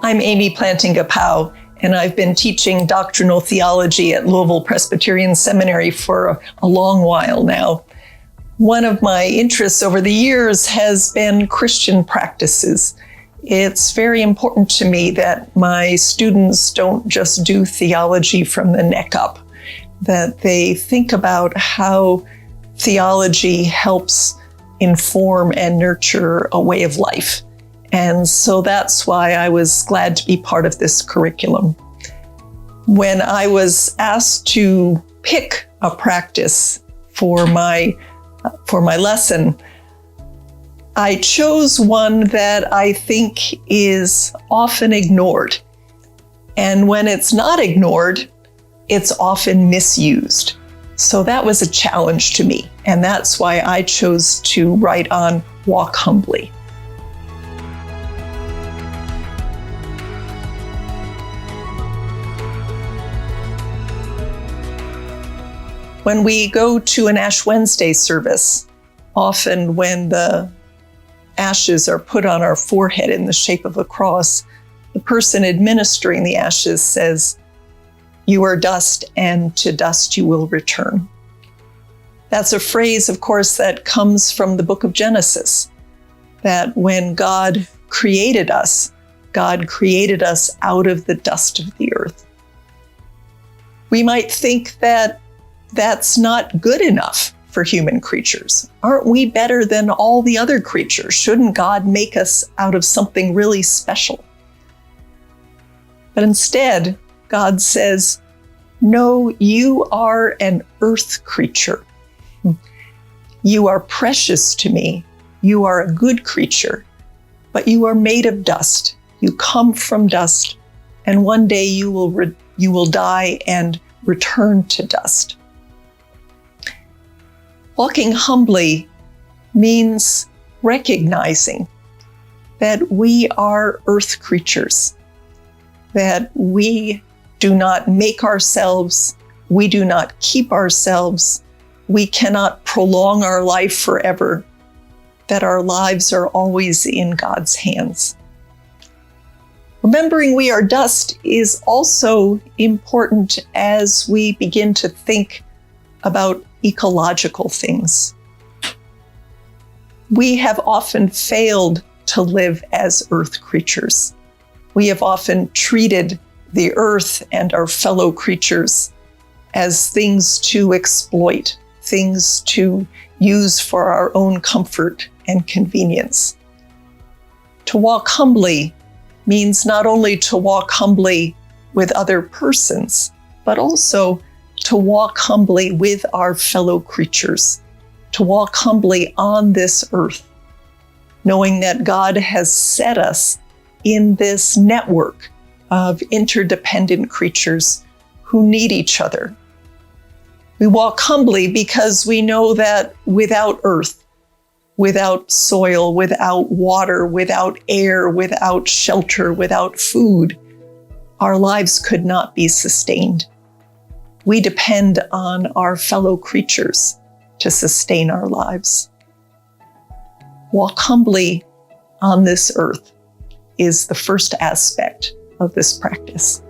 I'm Amy Plantinga-Powell, and I've been teaching doctrinal theology at Louisville Presbyterian Seminary for a long while now. One of my interests over the years has been Christian practices. It's very important to me that my students don't just do theology from the neck up, that they think about how theology helps inform and nurture a way of life. And so that's why I was glad to be part of this curriculum. When I was asked to pick a practice for my lesson, I chose one that I think is often ignored. And when it's not ignored, it's often misused. So that was a challenge to me. And that's why I chose to write on Walk Humbly. When we go to an Ash Wednesday service, often when the ashes are put on our forehead in the shape of a cross, the person administering the ashes says, "You are dust, and to dust you will return." That's a phrase, of course, that comes from the book of Genesis, that when God created us out of the dust of the earth. We might think that that's not good enough for human creatures. Aren't we better than all the other creatures? Shouldn't God make us out of something really special? But instead, God says, no, you are an earth creature. You are precious to me. You are a good creature, but you are made of dust. You come from dust, and one day you will die and return to dust. Walking humbly means recognizing that we are earth creatures, that we do not make ourselves, we do not keep ourselves, we cannot prolong our life forever, that our lives are always in God's hands. Remembering we are dust is also important as we begin to think about ecological things. We have often failed to live as earth creatures. We have often treated the earth and our fellow creatures as things to exploit, things to use for our own comfort and convenience. To walk humbly means not only to walk humbly with other persons, but also to walk humbly with our fellow creatures, to walk humbly on this earth, knowing that God has set us in this network of interdependent creatures who need each other. We walk humbly because we know that without earth, without soil, without water, without air, without shelter, without food, our lives could not be sustained. We depend on our fellow creatures to sustain our lives. Walk humbly on this earth is the first aspect of this practice.